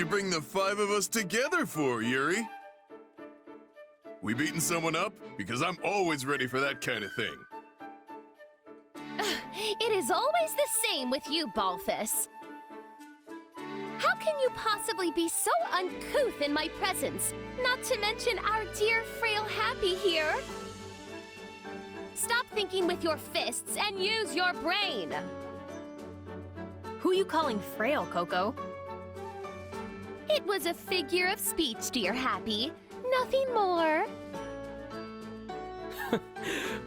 you bring the 5 of us together for, Yuri? We beating someone up? Because I'm always ready for that kind of thing. It is always the same with you, Balthus. How can you possibly be so uncouth in my presence? Not to mention our dear frail Happy here. Stop thinking with your fists and use your brain. Who you calling frail, Coco? It was a figure of speech, dear Happy. Nothing more.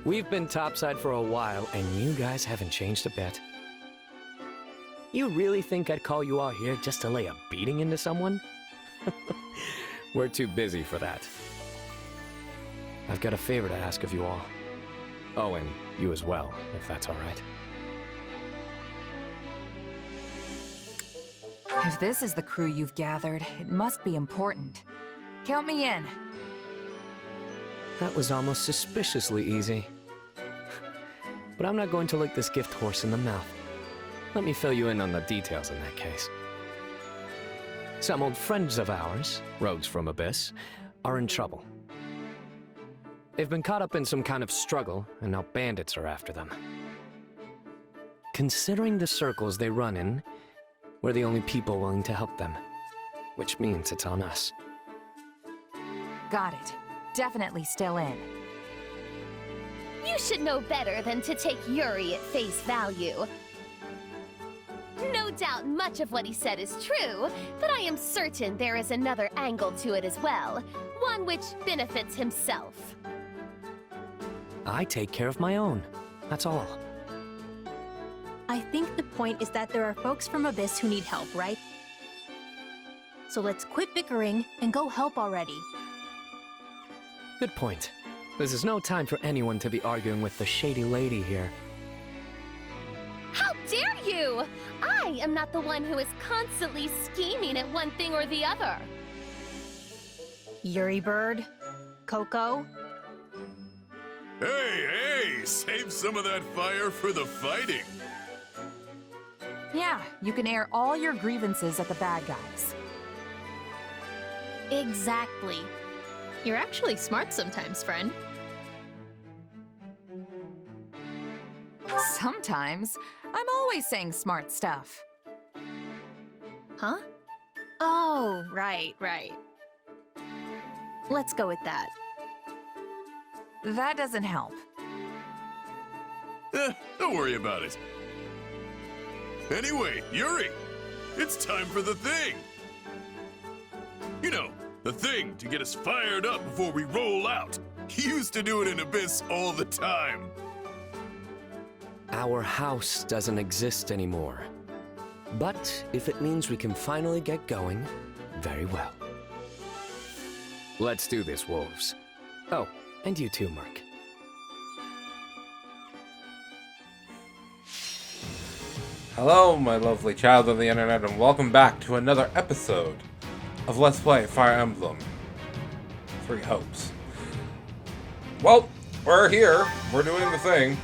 We've been topside for a while, and you guys haven't changed a bit. You really think I'd call you out here just to lay a beating into someone? We're too busy for that. I've got a favor to ask of you all. Oh, and you as well, if that's all right. If this is the crew you've gathered, it must be important. Count me in. That was almost suspiciously easy. But I'm not going to lick this gift horse in the mouth. Let me fill you in on the details in that case. Some old friends of ours, rogues from Abyss, are in trouble. They've been caught up in some kind of struggle, and now bandits are after them. Considering the circles they run in, we're the only people willing to help them, which means it's on us. Got it. Definitely still in. You should know better than to take Yuri at face value. No doubt much of what he said is true, but I am certain there is another angle to it as well, one which benefits himself. I take care of my own, that's all. I think the point is that there are folks from Abyss who need help, right? So let's quit bickering and go help already. Good point. This is no time for anyone to be arguing with the shady lady here. How dare you! I am not the one who is constantly scheming at one thing or the other. Yuri Bird? Coco? Hey, save some of that fire for the fighting. Yeah, you can air all your grievances at the bad guys. Exactly. You're actually smart sometimes, friend. Sometimes. I'm always saying smart stuff. Huh? Oh, right. Let's go with that. That doesn't help. Don't worry about it. Anyway, Yuri, it's time for the thing. You know, the thing to get us fired up before we roll out. He used to do it in Abyss all the time. Our house doesn't exist anymore. But if it means we can finally get going, very well. Let's do this, wolves. Oh, and you too, Mark. Hello, my lovely child of the internet, and welcome back to another episode of Let's Play Fire Emblem Three Hopes. Well, we're here. We're doing the thing.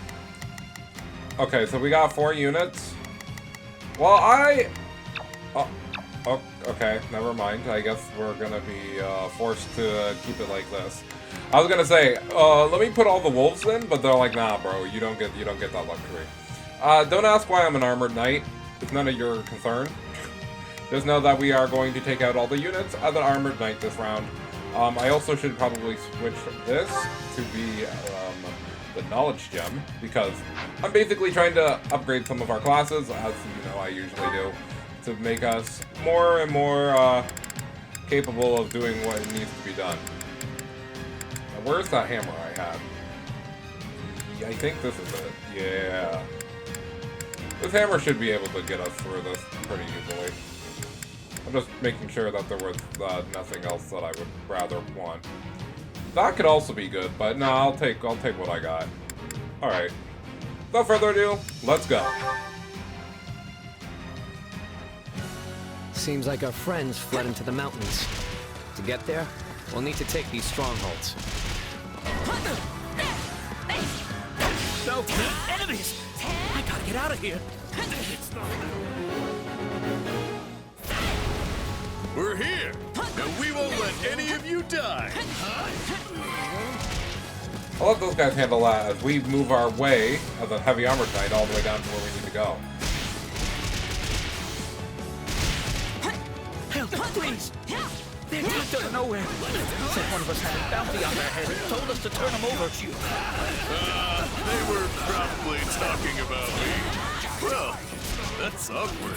Okay, so we got 4 units. Well, Oh, okay, never mind. I guess we're gonna be forced to keep it like this. I was gonna say, let me put all the wolves in, but they're like, nah, bro, you don't get that luxury. Don't ask why I'm an armored knight. It's none of your concern. Just know that we are going to take out all the units as an armored knight this round. I also should probably switch this to be the knowledge gem, because I'm basically trying to upgrade some of our classes, as you know I usually do, to make us more and more capable of doing what needs to be done. Now, where's that hammer I had? I think this is it. Yeah. This hammer should be able to get us through this pretty easily. I'm just making sure that there was nothing else that I would rather want. That could also be good, but no, I'll take what I got. Alright. Without further ado, let's go. Seems like our friends fled into the mountains. To get there, we'll need to take these strongholds. No, enemies! I gotta get out of here. It's not... We're here, and we won't let any of you die. I'll let those guys handle that as we move our way as a heavy armor knight all the way down to where we need to go. Help, please! They're tucked out of nowhere. Said one of us had a bounty on their head and told us to turn them over to you. They were probably talking about me. Well, that's awkward.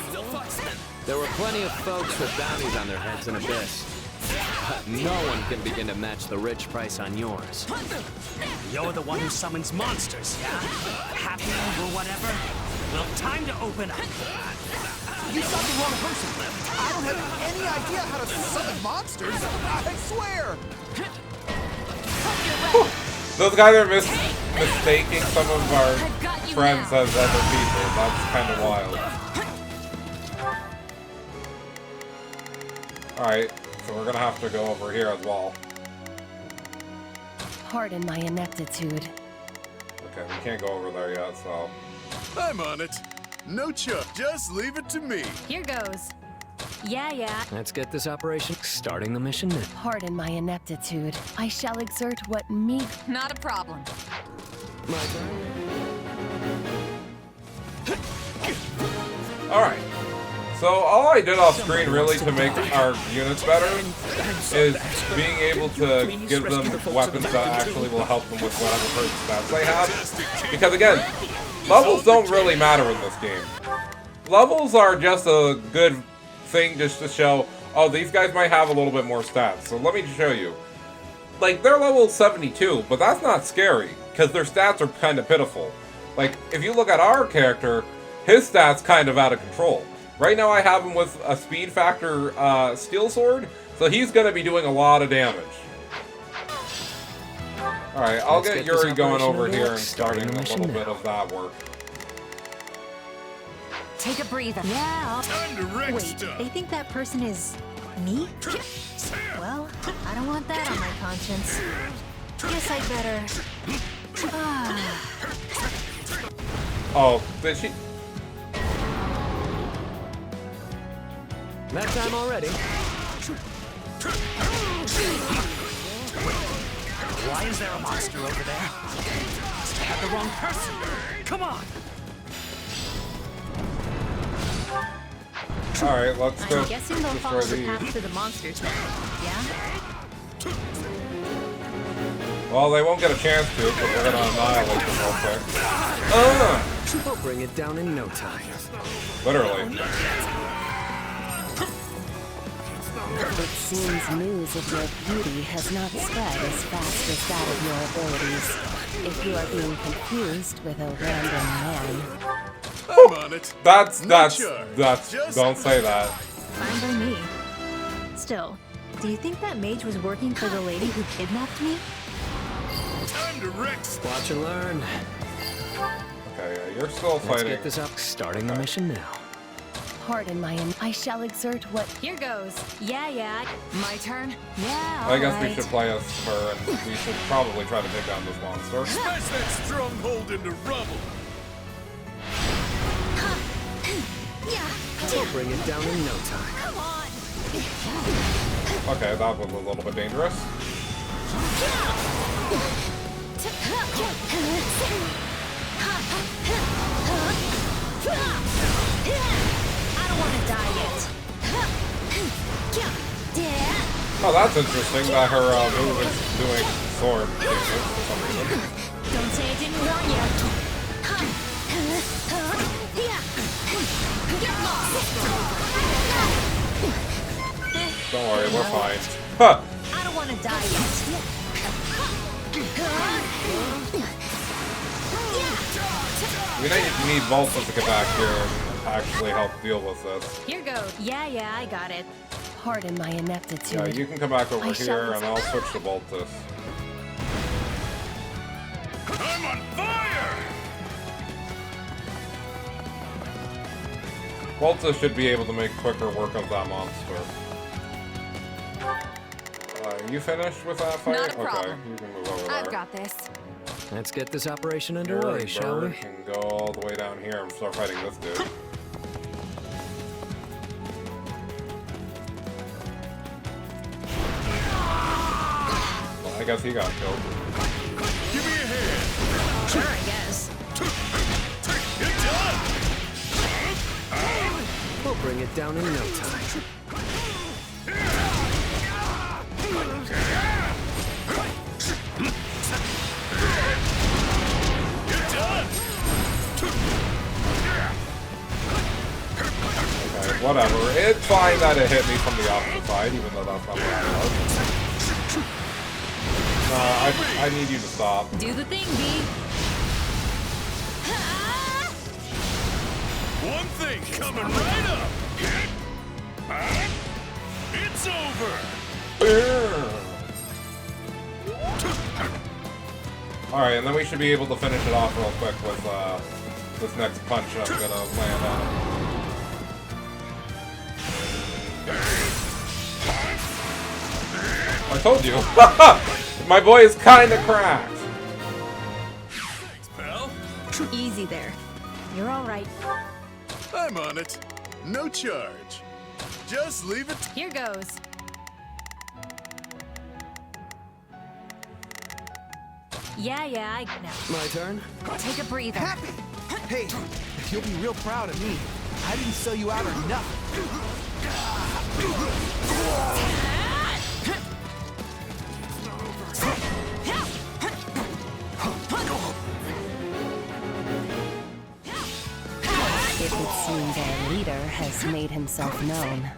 There were plenty of folks with bounties on their heads in Abyss. But no one can begin to match the rich price on yours. You're the one who summons monsters, yeah? Happy or whatever? Well, time to open up. You shot the wrong person. I don't have any idea how to summon monsters. I swear. Those guys are mistaking some of our friends as other people. That's kind of wild. Alright, so we're gonna have to go over here as well. Pardon my ineptitude. Okay, we can't go over there yet, so... I'm on it. No chuck, just leave it to me. Here goes. Yeah. Let's get this operation starting the mission now. Pardon my ineptitude. I shall exert what me... Not a problem. My turn. Alright. So all I did off screen really to make our units better is being able to give them weapons that actually will help them with whatever person stats they have. Because again, levels don't really matter in this game. Levels are just a good thing just to show, oh, these guys might have a little bit more stats. So let me show you. Like, they're level 72, but that's not scary, because their stats are kind of pitiful. Like, if you look at our character, his stats kind of out of control. Right now I have him with a speed factor steel sword, so he's going to be doing a lot of damage. Alright, I'll get Yuri going over here and starting a little bit of that work. Take a breather. Yeah. Time to wreck Wait, stuff. they think that person is me? Well, I don't want that on my conscience. Guess I better. Oh, did she? That time already. Why is there a monster over there? I had the wrong person. Come on. Alright, let's go I'm guessing they'll follow destroy the path these. to the monsters now. Yeah? Well, they won't get a chance to, but we're gonna annihilate them real quick. We'll bring it down in no time. Literally. It seems news of your beauty has not spread as fast as that of your abilities. If you are being confused with a random man. I'm on it. That's, Just don't say that. Fine by me. Still, do you think that mage was working for the lady who kidnapped me? Time to wreck stuff. Watch and learn. Okay, yeah, you're still Let's fighting. get this up, starting the mission now. Pardon my I shall exert what... Here goes. Yeah. My turn? Yeah, I guess we alright. should play as her, and we should probably try to take down this monster. Smash that stronghold into rubble. We'll bring it down in no time. Come on! Okay, that was a little bit dangerous. I don't want to die yet. Oh, that's interesting that her move is doing sword damage for some reason. Don't say I didn't warn you. Don't worry, we're fine. Huh. I don't want to die yet. We need Volta to get back here and actually help deal with this. Here goes. Yeah, I got it. Pardon my ineptitude. Yeah, you can come back over I here shall- and I'll switch to Voltus. I'm on fire! Voltus should be able to make quicker work of that monster. You finished with that fight? Not a problem. Okay, you can move over there. I've got this. Let's get this operation underway, Yuri shall we? Bird can go all the way down here and start fighting this dude. I guess he got killed. Give me a hand. Sure, I guess. Get done. We'll bring it down in no time. Get done. Okay, whatever. It's fine that it hit me from the opposite side, even though that's not what I was. I need you to stop. Do the thing, B. One thing coming right up. It's over. Alright, and then we should be able to finish it off real quick with this next punch I'm gonna land on him. I told you. My boy is kinda cracked. Thanks, pal. Easy there. You're all right. I'm on it. No charge. Just leave it. Here goes. Yeah, I know. My turn? Take a breather. Happy! Hey, you'll be real proud of me. I didn't sell you out or nothing. It would seem their leader has made himself known.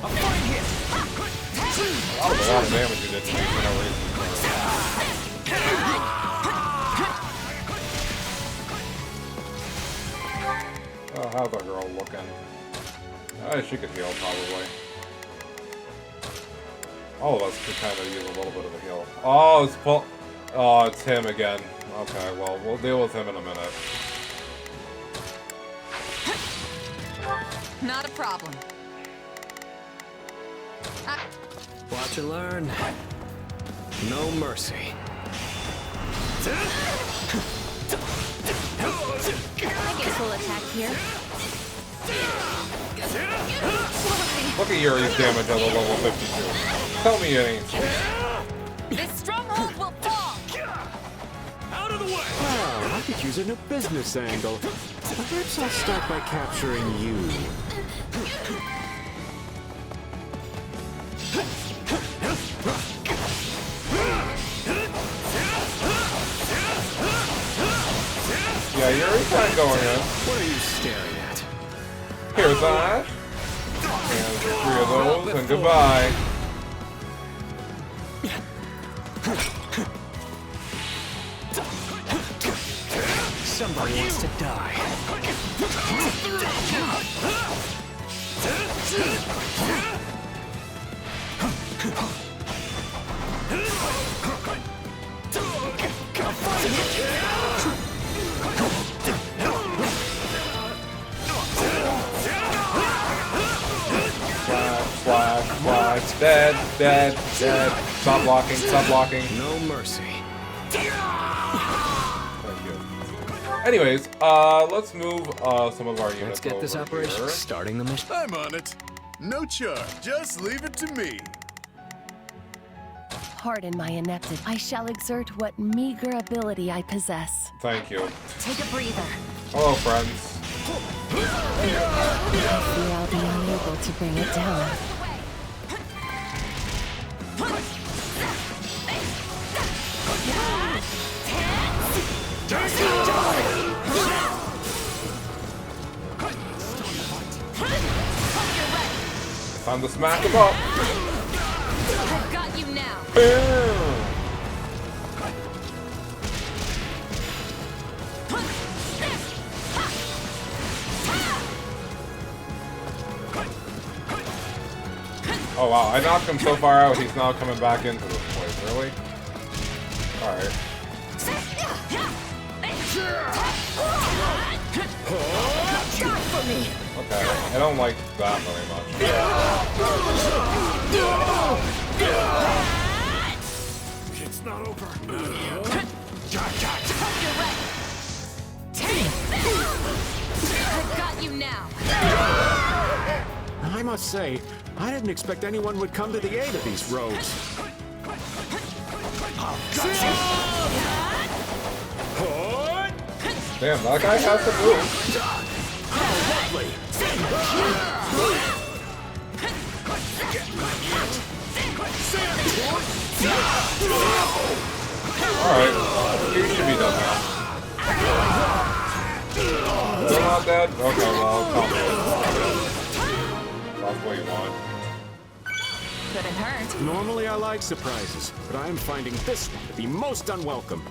A fine hit! That was a lot of damage you did to me for no reason. Oh, how's that girl looking? She could heal, probably. All of us could kind of use a little bit of a heal. Oh, it's him again. Okay, well, we'll deal with him in a minute. Not a problem. Watch and learn. No mercy. I guess we'll attack here. Look at Yuri's damage at a level 52. Tell me it ain't sweet. This stronghold will fall! Out of the way. Wow, I could use a new business angle. Perhaps I'll start by capturing you. Yeah, Yuri's not going in. What are you staring at? Here's that. And 3 of those, and goodbye. Somebody wants to die. Flash. Dead. Stop blocking. No mercy. Thank you. Anyways, let's move some of our units Let's get this over operation here. starting the mission. I'm on it. No charge. Just leave it to me. Pardon my ineptitude. I shall exert what meager ability I possess. Thank you. Take a breather. Hello, friends. I fear I'll be unable to bring it down. Time to smack him up. I've got you now. Oh wow, I knocked him so far out, he's now coming back into this place. Really? Alright. Okay, I don't like that very much. It's not over. I've got you now. I'm must say, I didn't expect anyone would come to the aid of these rogues. Damn, that guy has to move. Alright, you should be done now. Still not dead? Okay, well, combo. That's what you want. Couldn't hurt. Normally I like surprises, but I am finding this one to be most unwelcome.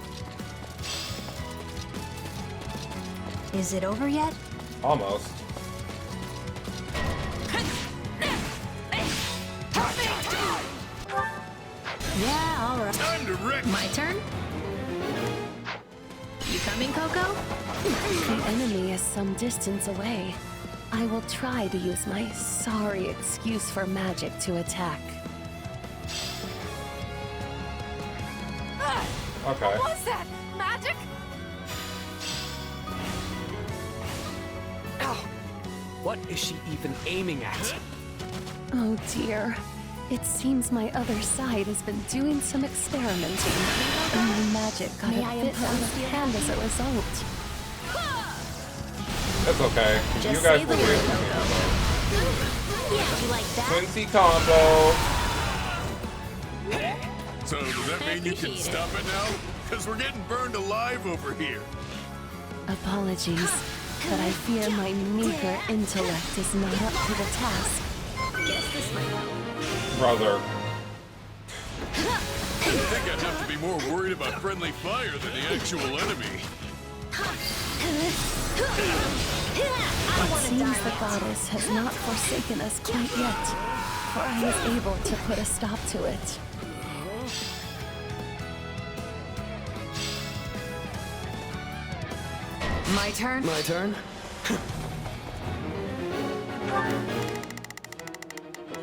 Is it over yet? Almost. Yeah, all right. Time to wreck. My turn? You coming, Coco? The enemy is some distance away. I will try to use my sorry excuse for magic to attack. Okay. What was that? Magic? Ow! What is she even aiming at? Oh dear. It seems my other side has been doing some experimenting, and my magic got May a I bit out of hand as a result. It's okay. Just You say guys the will be word, able to Coco. do Yeah, you like that? Quincy combo. So does that mean you can Appreciate it. stop it now? Because we're getting burned alive over here. Apologies, but I fear my meager intellect is not up to the task. Guess this might help. Brother. I think I'd have to be more worried about friendly fire than the actual enemy. It seems the goddess has not forsaken us quite yet, for I was able to put a stop to it. My turn? My turn?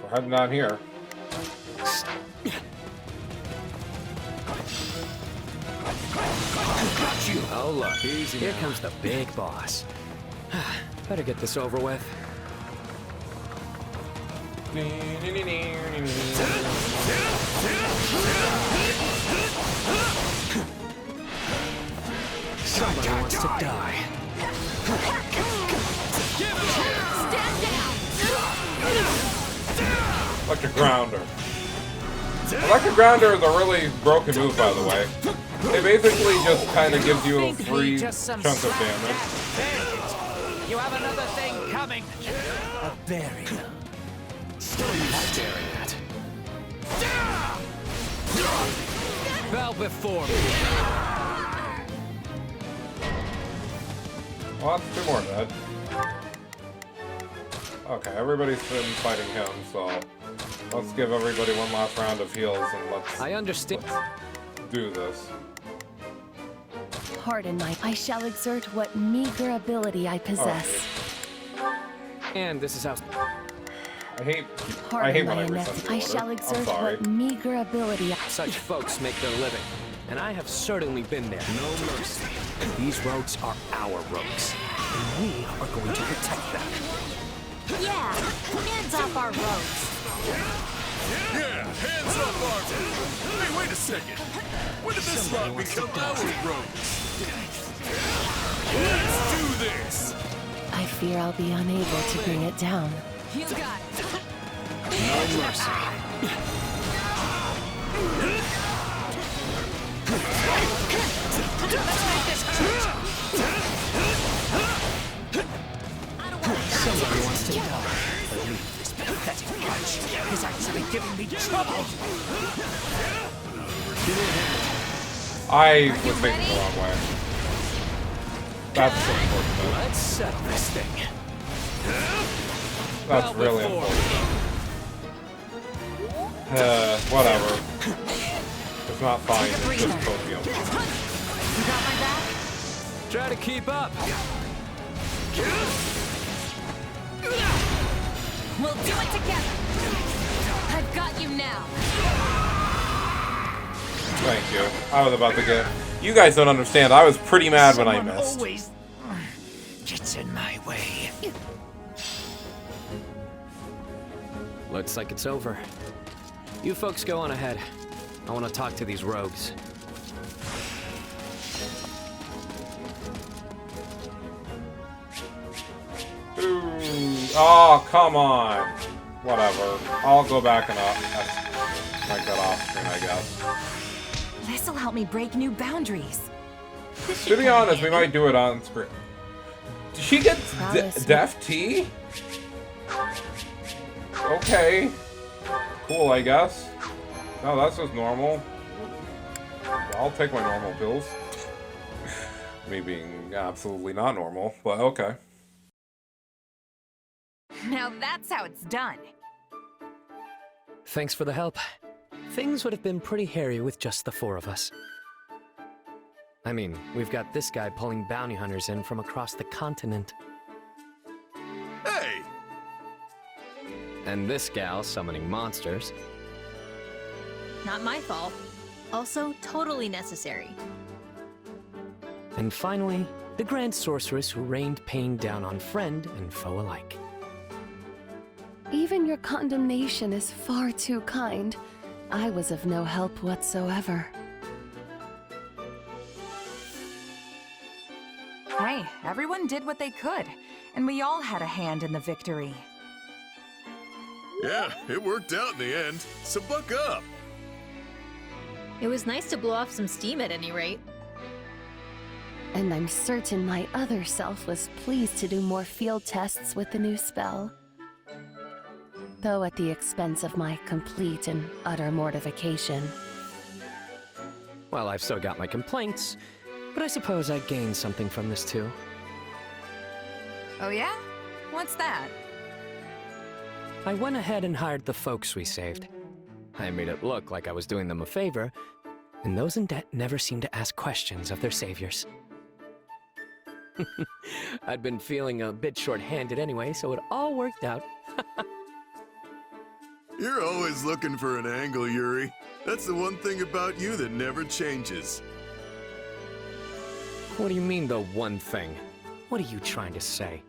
We're heading down here. Oh look, here comes the big boss. Better get this over with. Somebody wants to die. Stand down! Electric Grounder. Electric Grounder is a really broken move, by the way. It basically just kind of gives you a free chunk of damage. You have another thing coming. A berry. What are you staring at? Bow before me. Well, that's two more dead. Okay, everybody's been fighting him, so let's give everybody one last round of heals and let's I understand. do this. Pardon my... I shall exert what meager ability I possess. And this is how... I hate Pardon when my I reset inept... the I order. shall I'm exert sorry. what meager ability I... Such folks make their living. And I have certainly been there. No mercy. These rogues are our rogues. And we are going to protect them. Yeah, hands off our rogues. Yeah, hands up, Arthur. Hey, wait a second. When did this lot become our rogues? Let's do this. I fear I'll be unable to bring it down. You got it. No mercy. Let's make this hurt. Somebody wants to die. Believe this pathetic punch is actually giving me trouble. I was thinking the wrong way. That's unfortunate. Let's settle this thing. That's really unfortunate. Whatever. It's not fine, it's just Tokyo. You got my back? Try to keep up. We'll do it together. I've got you now. Thank you. I was about to get... You guys don't understand, I was pretty mad when I missed. Always gets in my way. looks like it's over. You folks go on ahead. I want to talk to these rogues. Ooh. Oh, come on. Whatever. I'll go back and make that off screen, I guess. This'll help me break new boundaries. To be honest, we might do it on screen. Did she get Deaf Tea? Okay. Cool, I guess. No, that's just normal. I'll take my normal pills. Me being absolutely not normal, but okay. Now that's how it's done. Thanks for the help. Things would have been pretty hairy with just the 4 of us. I mean, we've got this guy pulling bounty hunters in from across the continent. Hey! And this gal summoning monsters. Not my fault. Also, totally necessary. And finally, the Grand Sorceress who rained pain down on friend and foe alike. Even your condemnation is far too kind. I was of no help whatsoever. Hey, everyone did what they could, and we all had a hand in the victory. Yeah, it worked out in the end, so buck up! It was nice to blow off some steam at any rate. And I'm certain my other self was pleased to do more field tests with the new spell. Though at the expense of my complete and utter mortification. Well, I've still got my complaints, but I suppose I gained something from this too. Oh yeah? What's that? I went ahead and hired the folks we saved. I made it look like I was doing them a favor, and those in debt never seem to ask questions of their saviors. I'd been feeling a bit short-handed anyway, so it all worked out. You're always looking for an angle, Yuri. That's the one thing about you that never changes. What do you mean, the one thing? What are you trying to say?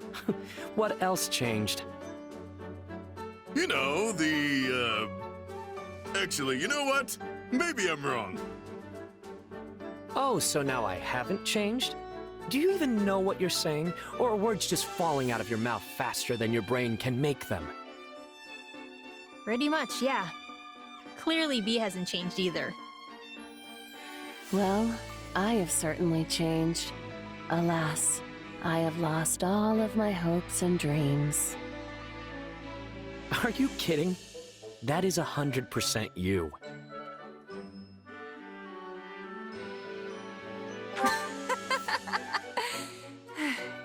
What else changed? You know, Actually, you know what? Maybe I'm wrong. Oh, so now I haven't changed? Do you even know what you're saying? Or are words just falling out of your mouth faster than your brain can make them? Pretty much, yeah. Clearly, B hasn't changed either. Well, I have certainly changed. Alas, I have lost all of my hopes and dreams. Are you kidding? That is 100% you.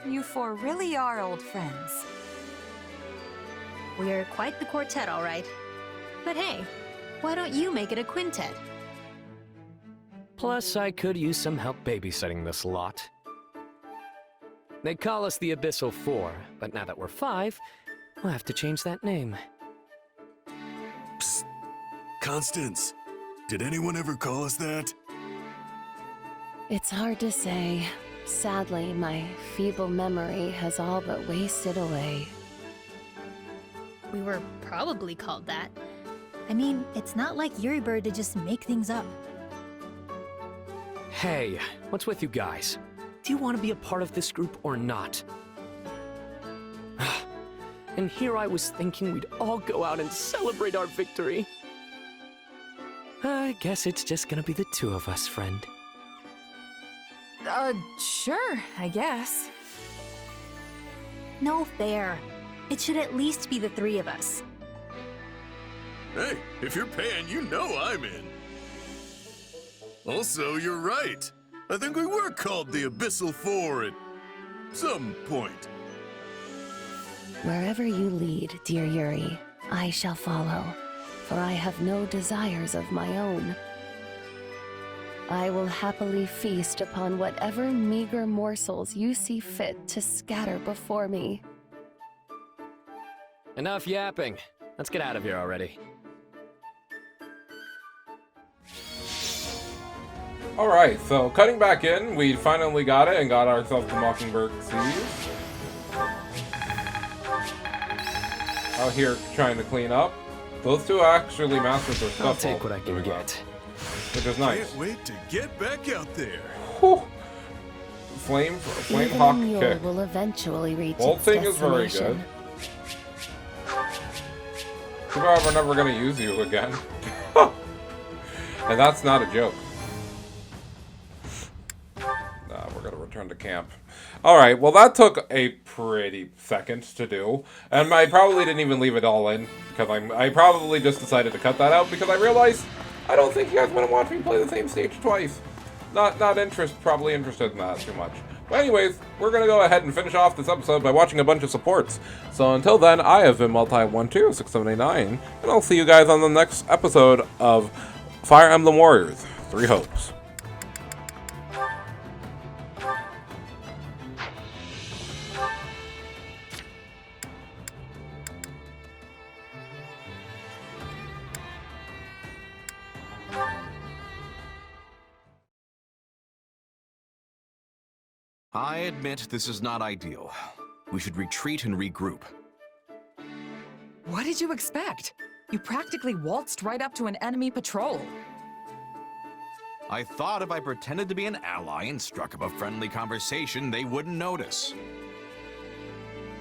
You 4 really are old friends. We're quite the quartet, all right. But hey, why don't you make it a quintet? Plus, I could use some help babysitting this lot. They call us the Abyssal 4, but now that we're 5, we'll have to change that name. Psst. Constance, did anyone ever call us that? It's hard to say. Sadly, my feeble memory has all but wasted away. We were probably called that. I mean, it's not like Yuri Bird to just make things up. Hey, what's with you guys? Do you want to be a part of this group or not? And here I was thinking we'd all go out and celebrate our victory. I guess it's just gonna be the 2 of us, friend. Sure, I guess. No fair. It should at least be the 3 of us. Hey, if you're paying, you know I'm in. Also, you're right. I think we were called the Abyssal 4 at some point. Wherever you lead, dear Yuri, I shall follow, for I have no desires of my own. I will happily feast upon whatever meager morsels you see fit to scatter before me. Enough yapping. Let's get out of here already. Alright, so cutting back in, we finally got it and got ourselves the Mockingbird Seas. Out here trying to clean up. Those two actually mastered their stuff. I'll take what I while can doing get. that, which is nice. Can't wait to get back out there. Whew. Flame Even hawk a mule kick. will eventually reach Bolting its is very destination. good. Too bad we're never gonna use you again. And that's not a joke. Nah, we're gonna return to camp. Alright, well that took a pretty second to do. And I probably didn't even leave it all in. Because I probably just decided to cut that out because I realized I don't think you guys want to watch me play the same stage twice. Probably interested in that too much. But anyways, we're gonna go ahead and finish off this episode by watching a bunch of supports. So until then, I have been Multi12679, and I'll see you guys on the next episode of Fire Emblem Warriors 3 Hopes. I admit this is not ideal. We should retreat and regroup. What did you expect? You practically waltzed right up to an enemy patrol. I thought if I pretended to be an ally and struck up a friendly conversation, they wouldn't notice.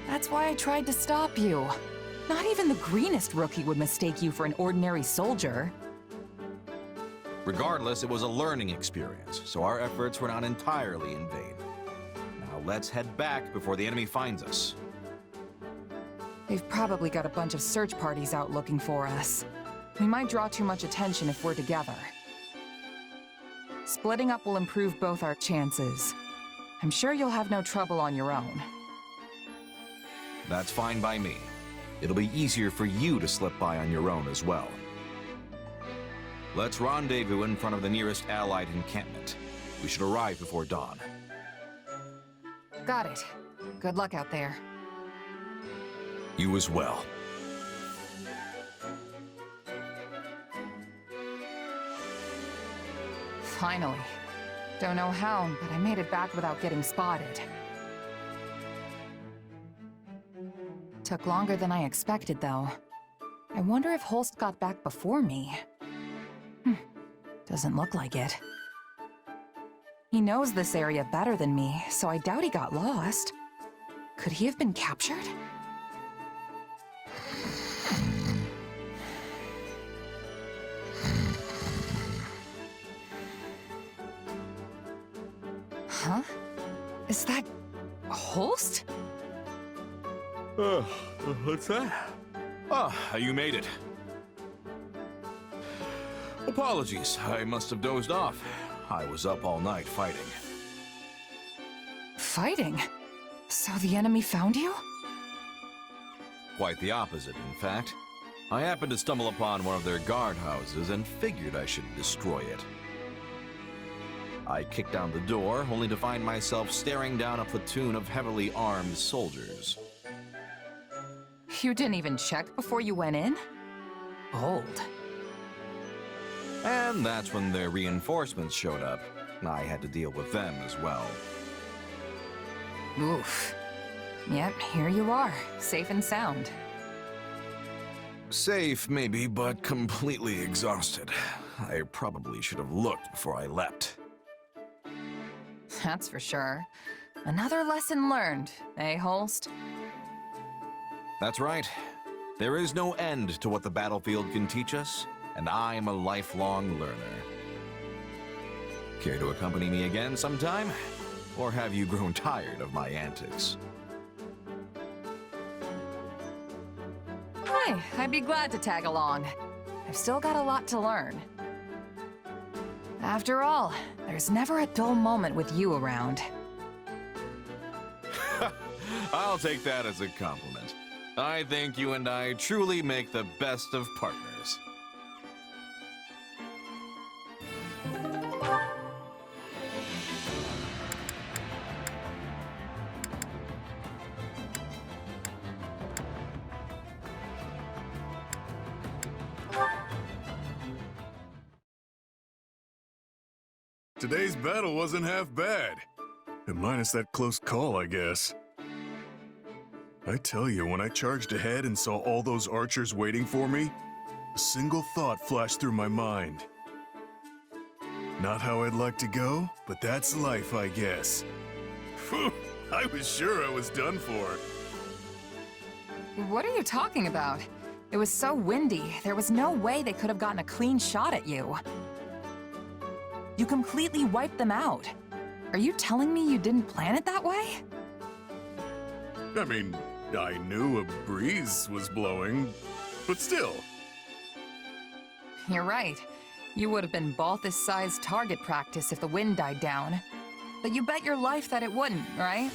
That's why I tried to stop you. Not even the greenest rookie would mistake you for an ordinary soldier. Regardless, it was a learning experience, so our efforts were not entirely in vain. Now let's head back before the enemy finds us. They've probably got a bunch of search parties out looking for us. We might draw too much attention if we're together. Splitting up will improve both our chances. I'm sure you'll have no trouble on your own. That's fine by me. It'll be easier for you to slip by on your own as well. Let's rendezvous in front of the nearest Allied encampment. We should arrive before dawn. Got it. Good luck out there. You as well. Finally. Don't know how, but I made it back without getting spotted. Took longer than I expected, though. I wonder if Holst got back before me. Doesn't look like it. He knows this area better than me, so I doubt he got lost. Could he have been captured? Huh? Is that Holst? What's that? Ah, you made it. Apologies, I must have dozed off. I was up all night fighting. Fighting? So the enemy found you? Quite the opposite, in fact. I happened to stumble upon one of their guardhouses and figured I should destroy it. I kicked down the door, only to find myself staring down a platoon of heavily armed soldiers. You didn't even check before you went in? Bold. And that's when their reinforcements showed up. I had to deal with them as well. Oof. Yep, here you are, safe and sound. Safe, maybe, but completely exhausted. I probably should have looked before I leapt. That's for sure. Another lesson learned, eh, Holst? That's right. There is no end to what the battlefield can teach us, and I'm a lifelong learner. Care to accompany me again sometime? Or have you grown tired of my antics? Hey, I'd be glad to tag along. I've still got a lot to learn. After all, there's never a dull moment with you around. I'll take that as a compliment. I think you and I truly make the best of partners. Today's battle wasn't half bad. Minus that close call, I guess. I tell you, when I charged ahead and saw all those archers waiting for me, a single thought flashed through my mind. Not how I'd like to go, but that's life, I guess. Phew, I was sure I was done for. What are you talking about? It was so windy, there was no way they could have gotten a clean shot at you. You completely wiped them out. Are you telling me you didn't plan it that way? I mean, I knew a breeze was blowing, but still. You're right. You would have been Balthus-sized target practice if the wind died down. But you bet your life that it wouldn't, right?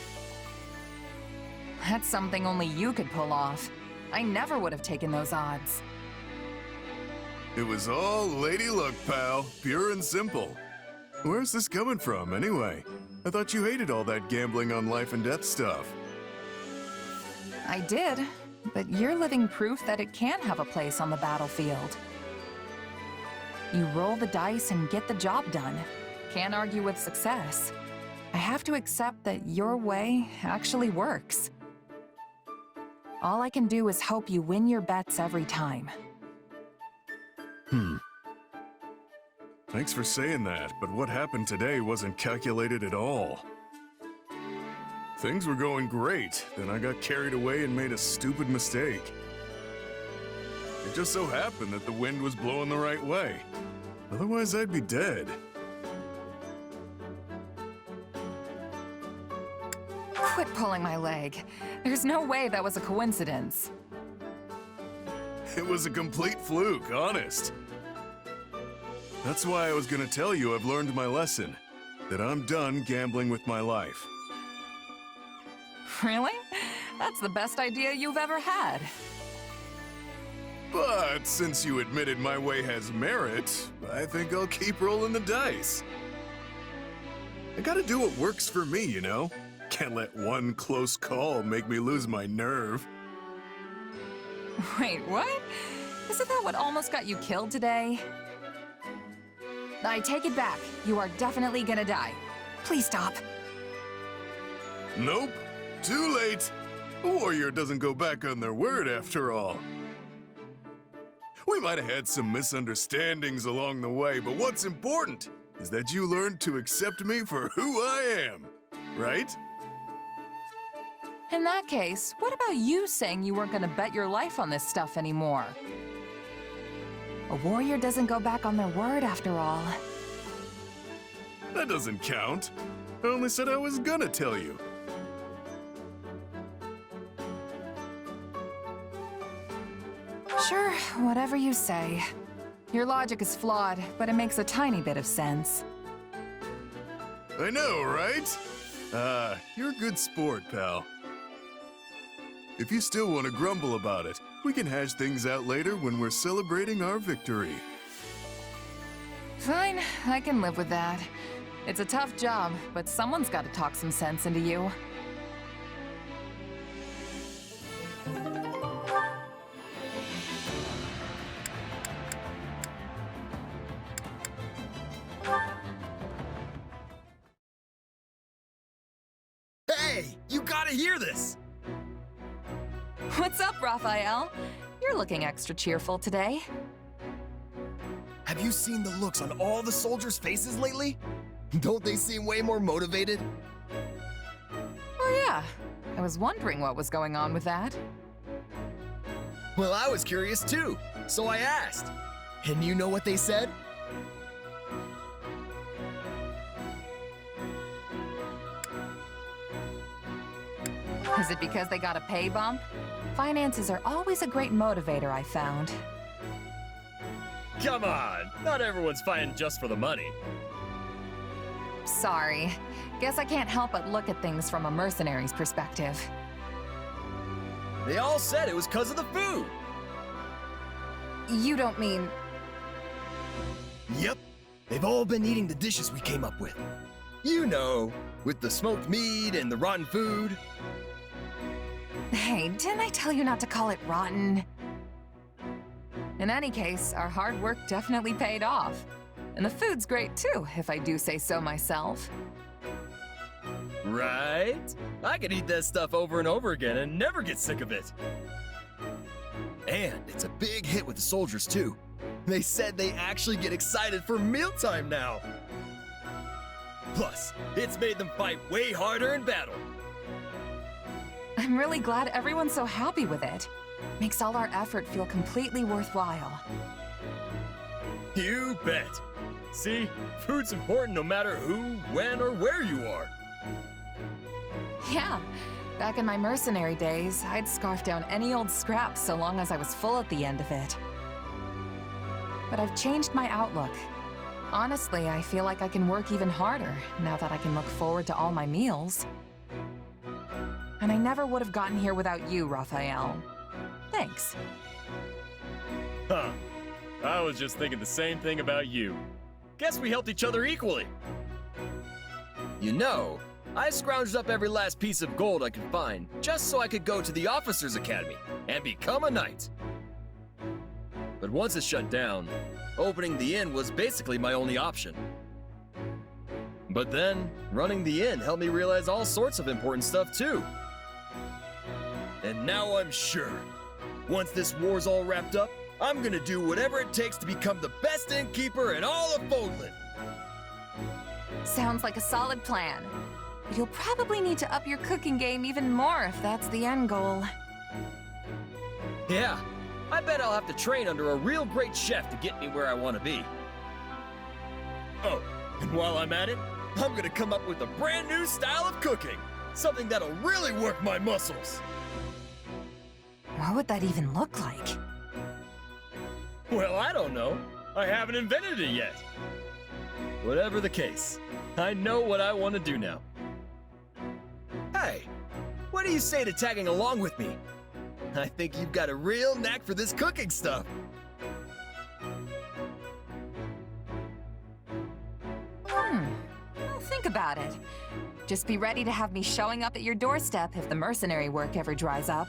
That's something only you could pull off. I never would have taken those odds. It was all lady luck, pal. Pure and simple. Where's this coming from, anyway? I thought you hated all that gambling on life and death stuff. I did, but you're living proof that it can have a place on the battlefield. You roll the dice and get the job done. Can't argue with success. I have to accept that your way actually works. All I can do is hope you win your bets every time. Thanks for saying that, but what happened today wasn't calculated at all. Things were going great, then I got carried away and made a stupid mistake. It just so happened that the wind was blowing the right way. Otherwise, I'd be dead. Quit pulling my leg. There's no way that was a coincidence. It was a complete fluke, honest. That's why I was gonna tell you I've learned my lesson. That I'm done gambling with my life. Really? That's the best idea you've ever had. But since you admitted my way has merit, I think I'll keep rolling the dice. I gotta do what works for me, you know? Can't let one close call make me lose my nerve. Wait, what? Isn't that what almost got you killed today? I take it back. You are definitely gonna die. Please stop. Nope. Too late. A warrior doesn't go back on their word after all. We might have had some misunderstandings along the way, but what's important is that you learned to accept me for who I am, right? In that case, what about you saying you weren't gonna bet your life on this stuff anymore? A warrior doesn't go back on their word after all. That doesn't count. I only said I was gonna tell you. Sure, whatever you say. Your logic is flawed, but it makes a tiny bit of sense. I know, right? You're a good sport, pal. If you still want to grumble about it, we can hash things out later when we're celebrating our victory. Fine, I can live with that. It's a tough job, but someone's got to talk some sense into you. Hey, you gotta hear this! What's up, Raphael? You're looking extra cheerful today. Have you seen the looks on all the soldiers' faces lately? Don't they seem way more motivated? Oh yeah, I was wondering what was going on with that. Well, I was curious too, so I asked. And you know what they said? Is it because they got a pay bump? Finances are always a great motivator, I found. Come on! Not everyone's fighting just for the money. Sorry. Guess I can't help but look at things from a mercenary's perspective. They all said it was because of the food! You don't mean... Yep. They've all been eating the dishes we came up with. You know, with the smoked meat and the rotten food. Hey, didn't I tell you not to call it rotten? In any case, our hard work definitely paid off. And the food's great too, if I do say so myself. Right? I could eat that stuff over and over again and never get sick of it. And it's a big hit with the soldiers, too. They said they actually get excited for mealtime now. Plus, it's made them fight way harder in battle. I'm really glad everyone's so happy with it. Makes all our effort feel completely worthwhile. You bet. See, food's important no matter who, when, or where you are. Yeah, back in my mercenary days, I'd scarf down any old scrap so long as I was full at the end of it. But I've changed my outlook. Honestly, I feel like I can work even harder now that I can look forward to all my meals. And I never would have gotten here without you, Raphael. Thanks. Huh. I was just thinking the same thing about you. Guess we helped each other equally. You know, I scrounged up every last piece of gold I could find just so I could go to the Officers Academy and become a knight. But once it shut down, opening the inn was basically my only option. But then, running the inn helped me realize all sorts of important stuff too. And now I'm sure, once this war's all wrapped up, I'm gonna do whatever it takes to become the best innkeeper in all of Fodlan. Sounds like a solid plan. But you'll probably need to up your cooking game even more if that's the end goal. Yeah, I bet I'll have to train under a real great chef to get me where I want to be. Oh, and while I'm at it, I'm gonna come up with a brand new style of cooking. Something that'll really work my muscles. What would that even look like? Well, I don't know. I haven't invented it yet. Whatever the case, I know what I want to do now. Hey, what do you say to tagging along with me? I think you've got a real knack for this cooking stuff. Well, think about it. Just be ready to have me showing up at your doorstep if the mercenary work ever dries up.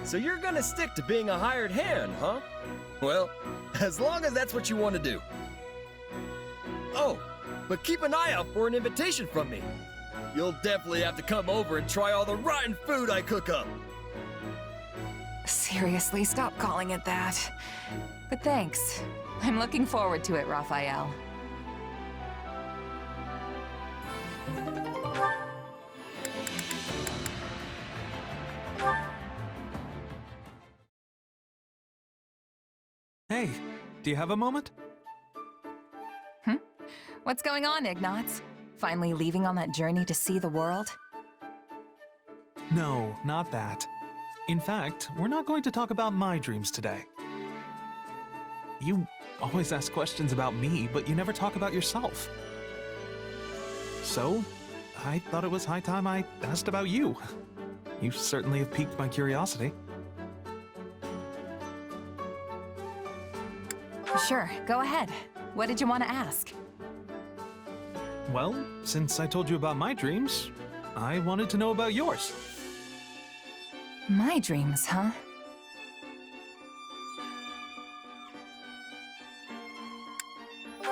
So you're gonna stick to being a hired hand, huh? Well, as long as that's what you want to do. Oh, but keep an eye out for an invitation from me. You'll definitely have to come over and try all the rotten food I cook up. Seriously, stop calling it that. But thanks. I'm looking forward to it, Raphael. Hey, do you have a moment? What's going on, Ignatz? Finally leaving on that journey to see the world? No, not that. In fact, we're not going to talk about my dreams today. You always ask questions about me, but you never talk about yourself. So, I thought it was high time I asked about you. You certainly have piqued my curiosity. Sure, go ahead. What did you want to ask? Well, since I told you about my dreams, I wanted to know about yours. My dreams, huh?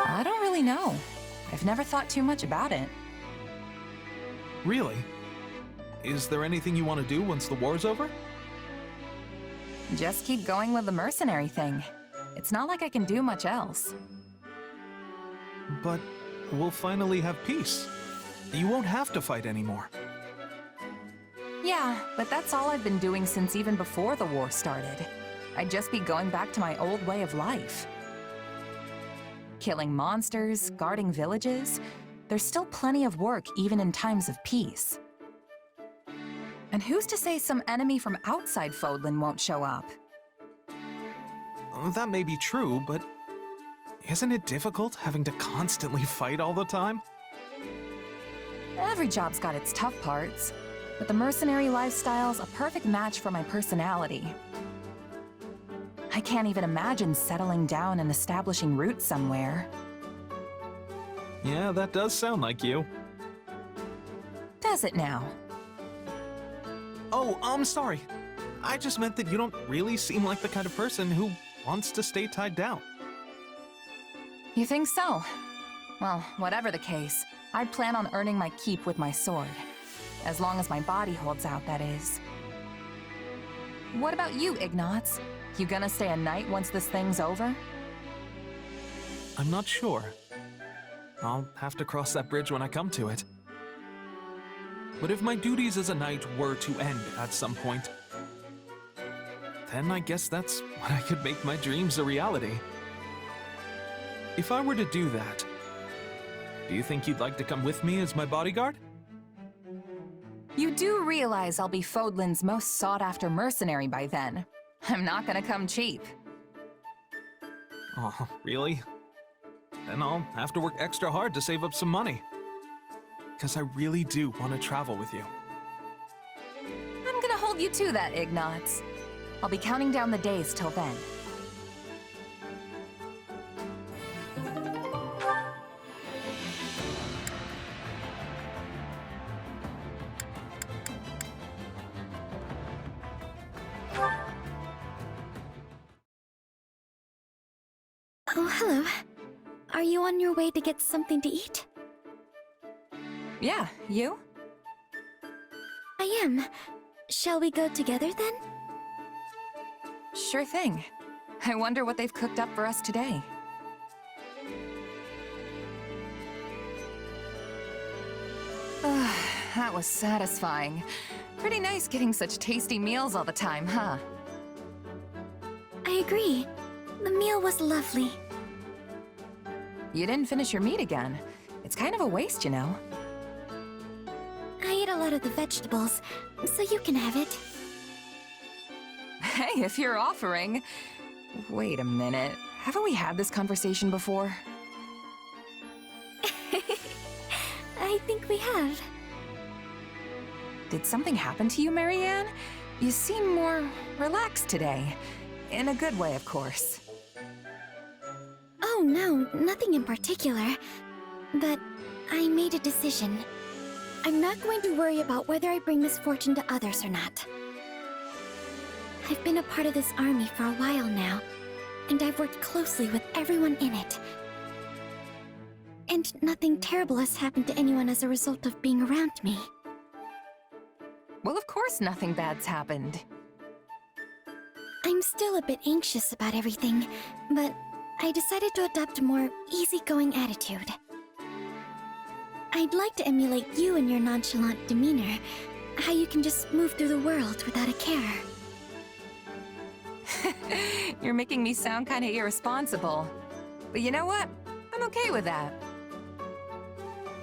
I don't really know. I've never thought too much about it. Really? Is there anything you want to do once the war's over? Just keep going with the mercenary thing. It's not like I can do much else. But we'll finally have peace. You won't have to fight anymore. Yeah, but that's all I've been doing since even before the war started. I'd just be going back to my old way of life. Killing monsters, guarding villages. There's still plenty of work even in times of peace. And who's to say some enemy from outside Fodlan won't show up? That may be true, but isn't it difficult having to constantly fight all the time? Every job's got its tough parts, but the mercenary lifestyle's a perfect match for my personality. I can't even imagine settling down and establishing roots somewhere. Yeah, that does sound like you. Does it now? Oh, I'm sorry. I just meant that you don't really seem like the kind of person who wants to stay tied down. You think so? Well, whatever the case, I plan on earning my keep with my sword. As long as my body holds out, that is. What about you, Ignatz? You gonna stay a night once this thing's over? I'm not sure. I'll have to cross that bridge when I come to it. But if my duties as a knight were to end at some point, then I guess that's when I could make my dreams a reality. If I were to do that, do you think you'd like to come with me as my bodyguard? You do realize I'll be Fodlan's most sought-after mercenary by then. I'm not gonna come cheap. Oh, really? Then I'll have to work extra hard to save up some money. Because I really do want to travel with you. I'm gonna hold you to that, Ignatz. I'll be counting down the days till then. Oh, hello. Are you on your way to get something to eat? Yeah, you? I am. Shall we go together then? Sure thing. I wonder what they've cooked up for us today. That was satisfying. Pretty nice getting such tasty meals all the time, huh? I agree. The meal was lovely. You didn't finish your meat again. It's kind of a waste, you know. I ate a lot of the vegetables, so you can have it. Hey, if you're offering... Wait a minute. Haven't we had this conversation before? I think we have. Did something happen to you, Marianne? You seem more relaxed today. In a good way, of course. Oh no, nothing in particular. But I made a decision. I'm not going to worry about whether I bring misfortune to others or not. I've been a part of this army for a while now, and I've worked closely with everyone in it. And nothing terrible has happened to anyone as a result of being around me. Well, of course nothing bad's happened. I'm still a bit anxious about everything, but I decided to adopt a more easygoing attitude. I'd like to emulate you and your nonchalant demeanor, how you can just move through the world without a care. You're making me sound kind of irresponsible. But you know what? I'm okay with that.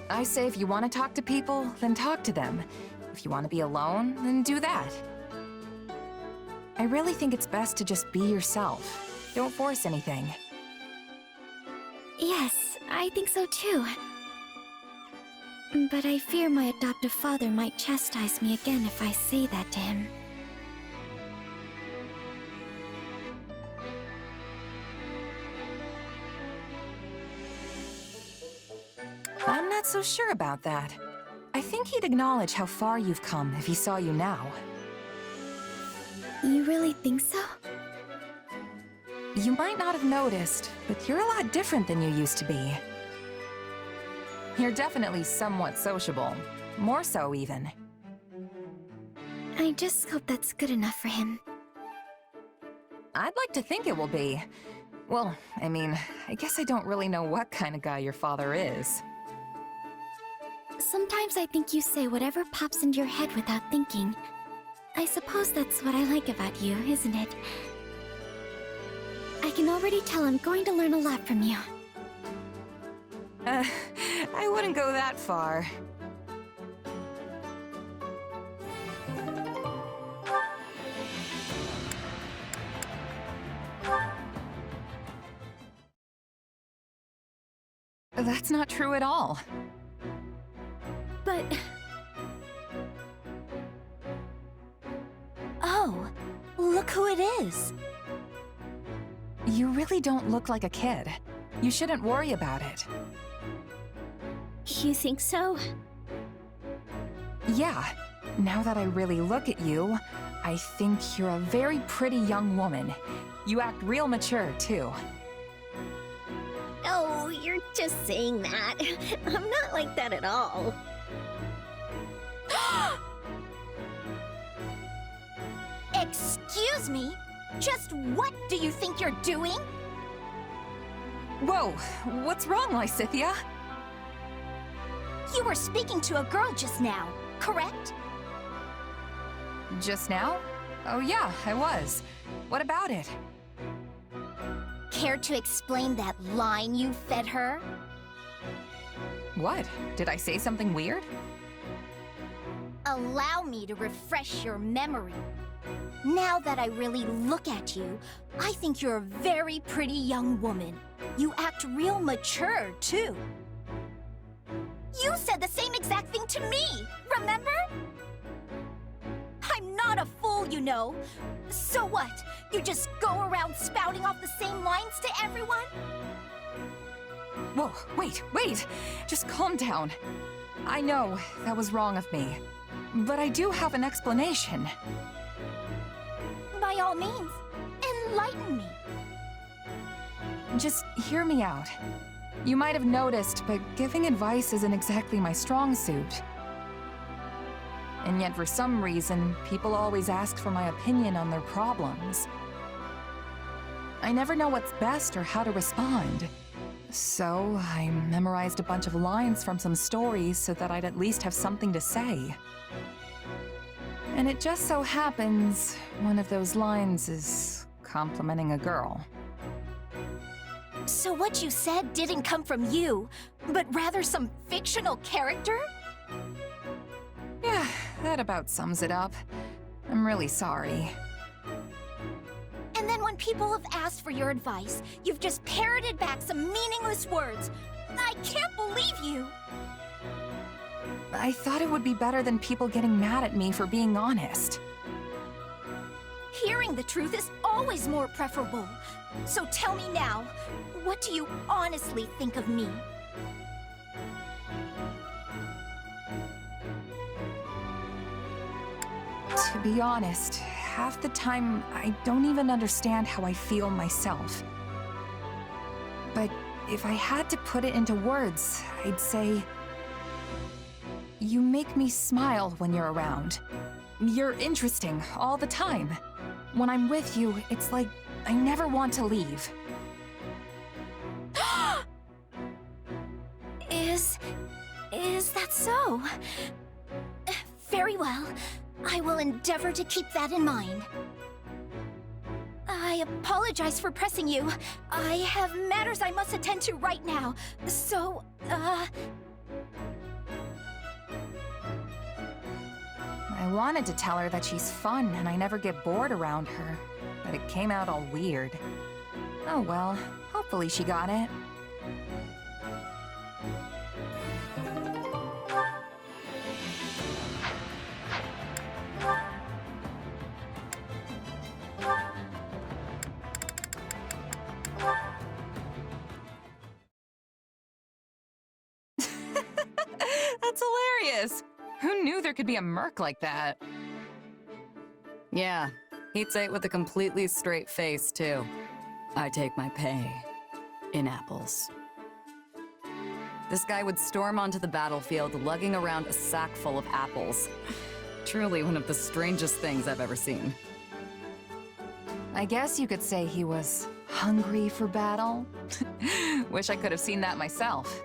I say if you want to talk to people, then talk to them. If you want to be alone, then do that. I really think it's best to just be yourself. Don't force anything. Yes, I think so too. But I fear my adoptive father might chastise me again if I say that to him. I'm not so sure about that. I think he'd acknowledge how far you've come if he saw you now. You really think so? You might not have noticed, but you're a lot different than you used to be. You're definitely somewhat sociable. More so, even. I just hope that's good enough for him. I'd like to think it will be. Well, I mean, I guess I don't really know what kind of guy your father is. Sometimes I think you say whatever pops into your head without thinking. I suppose that's what I like about you, isn't it? I can already tell I'm going to learn a lot from you. I wouldn't go that far. That's not true at all. But... Oh, look who it is. You really don't look like a kid. You shouldn't worry about it. You think so? Yeah. Now that I really look at you, I think you're a very pretty young woman. You act real mature, too. Oh, you're just saying that. I'm not like that at Excuse me? Just what do you think you're doing? Whoa, what's wrong, Lysithia? You were speaking to a girl just now, correct? Just now? Oh yeah, I was. What about it? Care to explain that line you fed her? What? Did I say something weird? Allow me to refresh your memory. Now that I really look at you, I think you're a very pretty young woman. You act real mature, too. You said the same exact thing to me, remember? I'm not a fool, you know. So what? You just go around spouting off the same lines to everyone? Whoa, wait! Just calm down. I know that was wrong of me, but I do have an explanation. By all means, enlighten me. Just hear me out. You might have noticed, but giving advice isn't exactly my strong suit. And yet for some reason, people always ask for my opinion on their problems. I never know what's best or how to respond. So I memorized a bunch of lines from some stories so that I'd at least have something to say. And it just so happens, one of those lines is complimenting a girl. So what you said didn't come from you, but rather some fictional character? Yeah, that about sums it up. I'm really sorry. And then when people have asked for your advice, you've just parroted back some meaningless words. I can't believe you! I thought it would be better than people getting mad at me for being honest. Hearing the truth is always more preferable. So tell me now, what do you honestly think of me? To be honest, half the time I don't even understand how I feel myself. But if I had to put it into words, I'd say... You make me smile when you're around. You're interesting all the time. When I'm with you, it's like I never want to leave. Is that so? Very well. I will endeavor to keep that in mind. I apologize for pressing you. I have matters I must attend to right now. So, I wanted to tell her that she's fun and I never get bored around her, but it came out all weird. Oh well, hopefully she got it. That's hilarious! Who knew there could be a merc like that? Yeah, eats it with a completely straight face, too. I take my pay in apples. This guy would storm onto the battlefield lugging around a sack full of apples. Truly one of the strangest things I've ever seen. I guess you could say he was hungry for battle. Wish I could have seen that myself.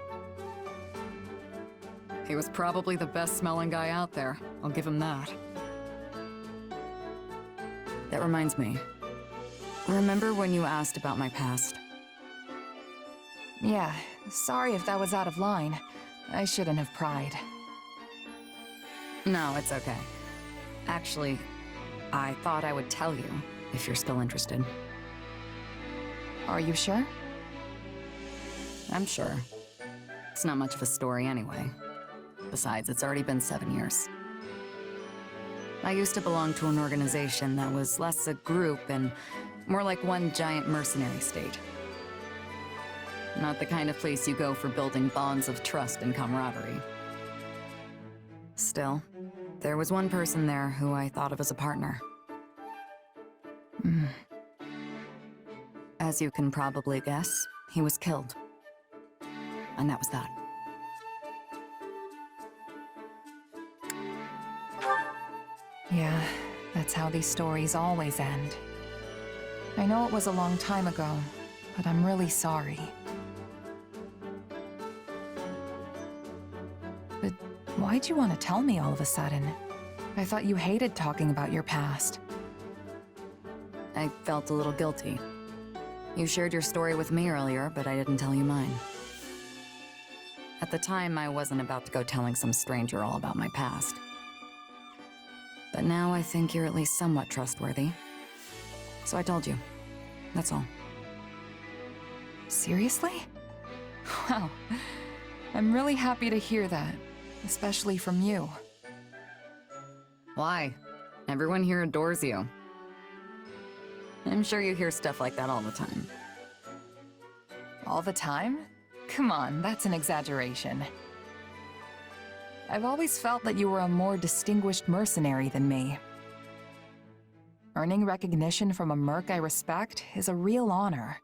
He was probably the best-smelling guy out there. I'll give him that. That reminds me. Remember when you asked about my past? Yeah, sorry if that was out of line. I shouldn't have pried. No, it's okay. Actually, I thought I would tell you, if you're still interested. Are you sure? I'm sure. It's not much of a story anyway. Besides, it's already been 7 years. I used to belong to an organization that was less a group and more like one giant mercenary state. Not the kind of place you go for building bonds of trust and camaraderie. Still, there was one person there who I thought of as a partner. As you can probably guess, he was killed. And that was that. Yeah, that that's how these stories always end. I know it was a long time ago, but I'm really sorry. But why'd you want to tell me all of a sudden? I thought you hated talking about your past. I felt a little guilty. You shared your story with me earlier, but I didn't tell you mine. At the time, I wasn't about to go telling some stranger all about my past. But now I think you're at least somewhat trustworthy. So I told you. That's all. Seriously? Wow. I'm really happy to hear that, especially from you. Why? Everyone here adores you. I'm sure you hear stuff like that all the time. All the time? Come on, that's an exaggeration. I've always felt that you were a more distinguished mercenary than me. Earning recognition from a merc I respect is a real honor.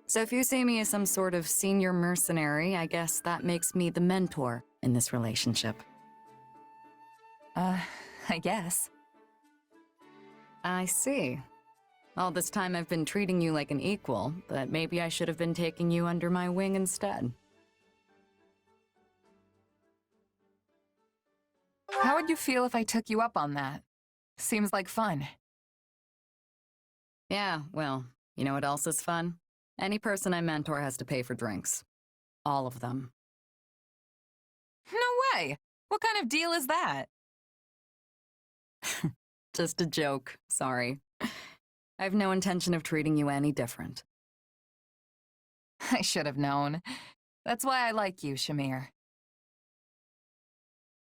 So if you see me as some sort of senior mercenary, I guess that makes me the mentor in this relationship. I guess. I see. All this time I've been treating you like an equal, but maybe I should have been taking you under my wing instead. How would you feel if I took you up on that? Seems like fun. Yeah, well, you know what else is fun? Any person I mentor has to pay for drinks. All of them. No way! What kind of deal is that? Just a joke, sorry. I have no intention of treating you any different. I should have known. That's why I like you, Shamir.